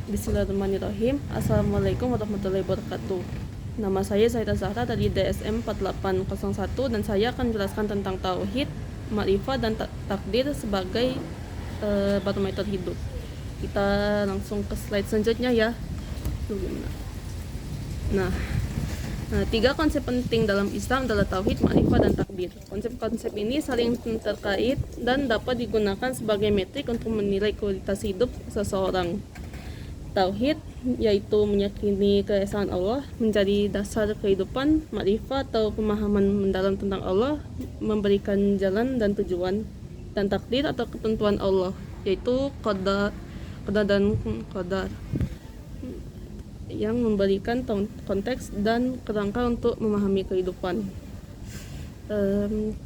Bismillahirrahmanirrahim. Assalamualaikum warahmatullahi wabarakatuh. Nama saya Saida Zahra dari DSM 4801 dan saya akan menjelaskan tentang tauhid, makrifat dan takdir sebagai barometer hidup. Kita langsung ke slide selanjutnya ya. Nah, tiga konsep penting dalam Islam adalah tauhid, makrifat dan takdir. Konsep-konsep ini saling terkait dan dapat digunakan sebagai metrik untuk menilai kualitas hidup seseorang. Tauhid yaitu meyakini keesaan Allah menjadi dasar kehidupan. Makrifat atau pemahaman mendalam tentang Allah memberikan jalan dan tujuan. Dan takdir atau ketentuan Allah yaitu qada dan qadar yang memberikan konteks dan kerangka untuk memahami kehidupan.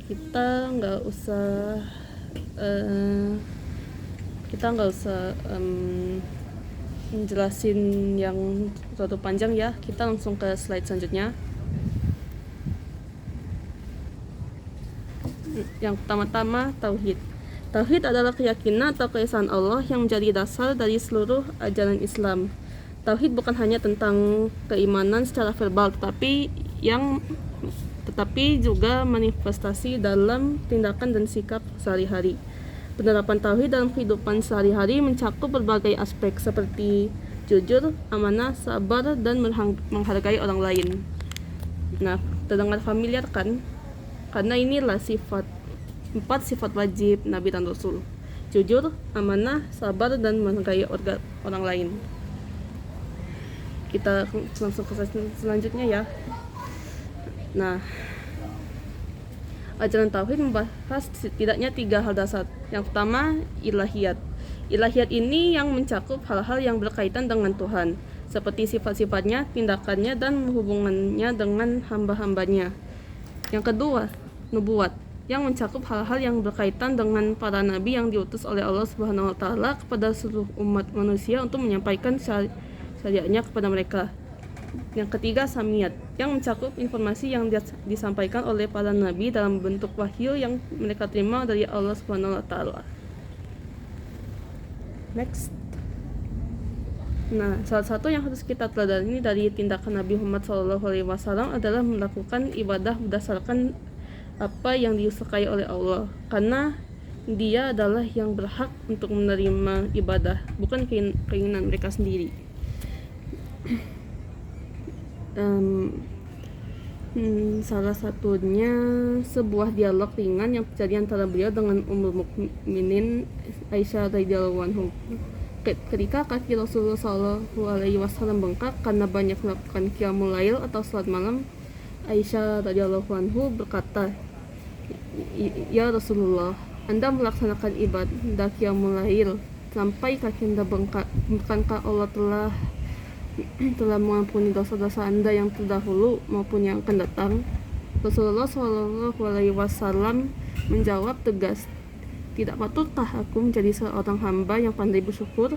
Kita nggak usah menjelasin yang terlalu panjang ya. Kita langsung ke slide selanjutnya. Yang pertama-tama tauhid. Tauhid adalah keyakinan atau keesaan Allah yang menjadi dasar dari seluruh ajaran Islam. Tauhid bukan hanya tentang keimanan secara verbal, tetapi juga manifestasi dalam tindakan dan sikap sehari-hari. Penerapan tauhid dalam kehidupan sehari-hari mencakup berbagai aspek seperti jujur, amanah, sabar, dan menghargai orang lain. Nah, terdengar familiar kan? Karena inilah empat sifat wajib Nabi dan Rasul: jujur, amanah, sabar, dan menghargai orang lain. Kita langsung ke selanjutnya ya. Nah, ajaran tauhid membahas setidaknya tiga hal dasar. Yang pertama, ilahiyat. Ilahiyat ini yang mencakup hal-hal yang berkaitan dengan Tuhan, seperti sifat-sifatnya, tindakannya, dan hubungannya dengan hamba-hambanya. Yang kedua, nubuat, yang mencakup hal-hal yang berkaitan dengan para nabi yang diutus oleh Allah Subhanahu wa taala kepada seluruh umat manusia untuk menyampaikan syariatnya kepada mereka. Yang ketiga, samiyat, yang mencakup informasi yang disampaikan oleh para nabi dalam bentuk wahyu yang mereka terima dari Allah Subhanahu wa taala. Next. Nah, salah satu yang harus kita teladani dari tindakan Nabi Muhammad SAW adalah melakukan ibadah berdasarkan apa yang disukai oleh Allah, karena Dia adalah yang berhak untuk menerima ibadah, bukan keinginan mereka sendiri. Salah satunya sebuah dialog ringan yang terjadi antara beliau dengan Ummul Mukminin Aisyah radhiyallahu anha. Ketika kaki Rasulullah SAW bengkak karena banyak melakukan qiyamul lail atau salat malam, Aisyah radhiyallahu anha berkata, "Ya Rasulullah, Anda melaksanakan ibadah qiyamul lail sampai kaki Anda bengkak. Bukankah Allah telah mengampuni dosa-dosa Anda yang terdahulu maupun yang akan datang?" Rasulullah SAW menjawab tegas, "Tidak patutkah aku menjadi seorang hamba yang pandai bersyukur?"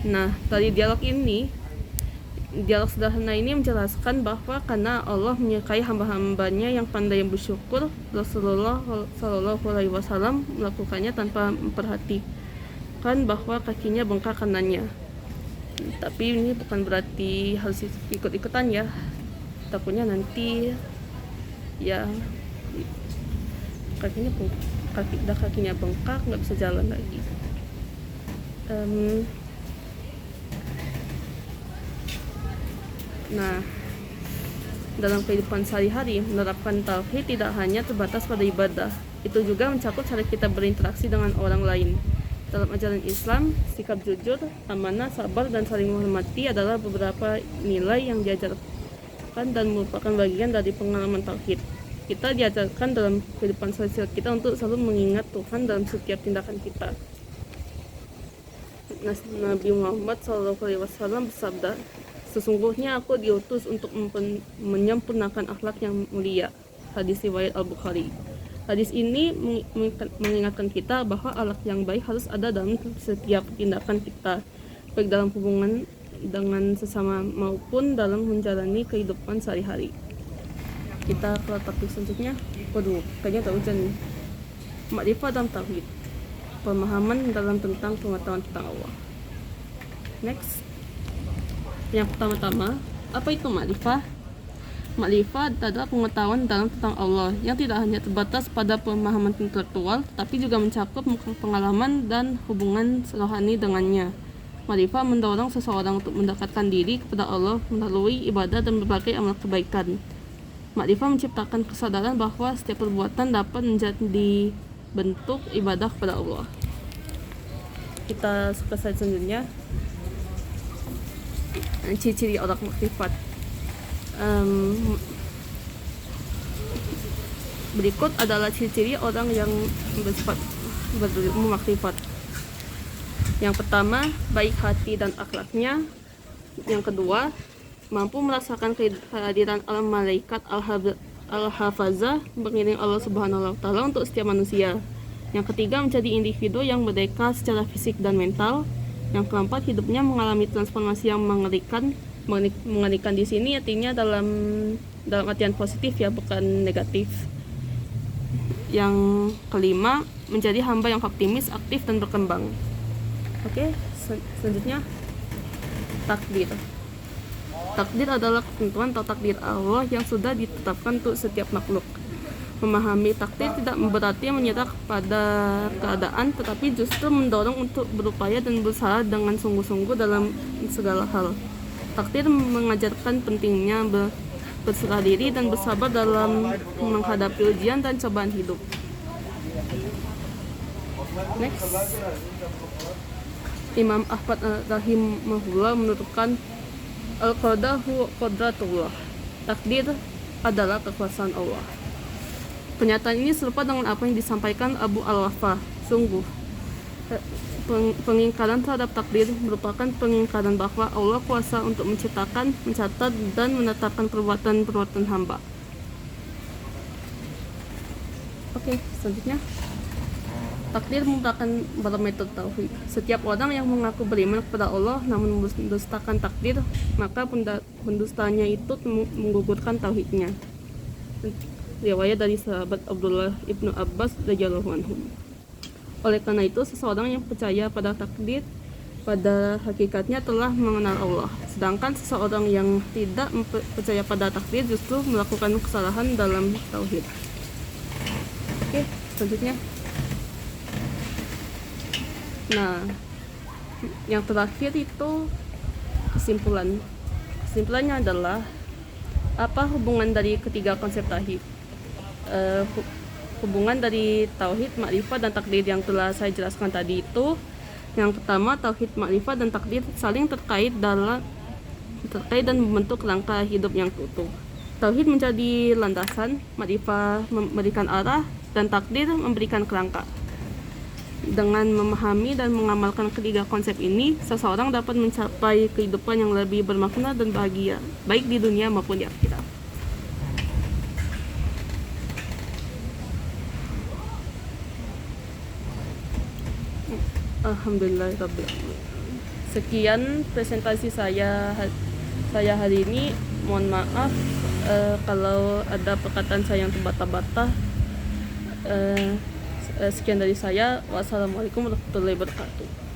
Nah, dari dialog sederhana ini menjelaskan bahwa karena Allah menyukai hamba-hambanya yang pandai bersyukur, Rasulullah SAW melakukannya tanpa memperhatikan bahwa kakinya bengkak karenanya. Tapi ini bukan berarti harus ikut-ikutan ya. Takutnya nanti ya kakinya bengkak, nggak bisa jalan lagi. Nah, dalam kehidupan sehari-hari, menerapkan tauhid tidak hanya terbatas pada ibadah, itu juga mencakup cara kita berinteraksi dengan orang lain. Dalam ajaran Islam, sikap jujur, amanah, sabar, dan saling menghormati adalah beberapa nilai yang diajarkan dan merupakan bagian dari pengalaman tauhid. Kita diajarkan dalam kehidupan sosial kita untuk selalu mengingat Tuhan dalam setiap tindakan kita. Nabi Muhammad SAW bersabda, "Sesungguhnya aku diutus untuk menyempurnakan akhlak yang mulia." Hadis riwayat Al-Bukhari. Hadis ini mengingatkan kita bahwa akhlak yang baik harus ada dalam setiap tindakan kita, baik dalam hubungan dengan sesama maupun dalam menjalani kehidupan sehari-hari. Kita ke topik selanjutnya. Waduh, kayaknya tak hujan nih. Makrifat dan tauhid, pemahaman dalam tentang pengetahuan tentang Allah. Next, yang pertama-tama, apa itu makrifah? Makrifat adalah pengetahuan dalam tentang Allah yang tidak hanya terbatas pada pemahaman intelektual, tapi juga mencakup pengalaman dan hubungan rohani dengannya. Makrifat mendorong seseorang untuk mendekatkan diri kepada Allah melalui ibadah dan berbagai amal kebaikan. Makrifat menciptakan kesadaran bahwa setiap perbuatan dapat menjadi bentuk ibadah kepada Allah. Kita ke slide selanjutnya. Ciri-ciri orang makrifat. Berikut adalah ciri-ciri orang yang berilmu makrifat. Yang pertama, baik hati dan akhlaknya. Yang kedua, mampu merasakan kehadiran al-malaikat al-hafazah mengiring Allah Subhanahu wa Ta'ala untuk setiap manusia. Yang ketiga, menjadi individu yang merdeka secara fisik dan mental. Yang keempat, hidupnya mengalami transformasi yang mengerikan. Mengerikan di sini artinya dalam artian positif ya, bukan negatif. Yang kelima, menjadi hamba yang optimis, aktif dan berkembang. Oke, selanjutnya takdir. Takdir adalah ketentuan atau takdir Allah yang sudah ditetapkan untuk setiap makhluk. Memahami takdir tidak berarti menyerah pada keadaan, tetapi justru mendorong untuk berupaya dan berusaha dengan sungguh-sungguh dalam segala hal. Takdir mengajarkan pentingnya berserah diri dan bersabar dalam menghadapi ujian dan cobaan hidup. Next, Imam Ahmad rahimahullah menurutkan al-qada'u qadratullah. Takdir adalah kekuasaan Allah. Pernyataan ini serupa dengan apa yang disampaikan Abu Al-Wafa. Sungguh, pengingkaran terhadap takdir merupakan pengingkaran bahwa Allah kuasa untuk menciptakan, mencatat, dan menetapkan perbuatan-perbuatan hamba. Oke, selanjutnya. Takdir merupakan barometer tauhid. Setiap orang yang mengaku beriman kepada Allah namun mendustakan takdir, maka pendustaannya itu menggugurkan tauhidnya. Riwayat dari sahabat Abdullah ibnu Abbas radhiyallahu anhu. Oleh karena itu, seseorang yang percaya pada takdir pada hakikatnya telah mengenal Allah. Sedangkan seseorang yang tidak percaya pada takdir justru melakukan kesalahan dalam tauhid. Oke, selanjutnya. Nah, yang terakhir itu kesimpulan. Kesimpulannya adalah apa hubungan dari ketiga konsep tauhid? Hubungan dari tauhid, makrifat, dan takdir yang telah saya jelaskan tadi itu, yang pertama, tauhid, makrifat, dan takdir saling terkait dan membentuk kerangka hidup yang utuh. Tauhid menjadi landasan, makrifat memberikan arah, dan takdir memberikan kerangka. Dengan memahami dan mengamalkan ketiga konsep ini, seseorang dapat mencapai kehidupan yang lebih bermakna dan bahagia, baik di dunia maupun di akhirat. Alhamdulillah. Sekian presentasi saya hari ini. Mohon maaf kalau ada perkataan saya yang terbata-bata. Sekian dari saya. Wassalamualaikum warahmatullahi wabarakatuh.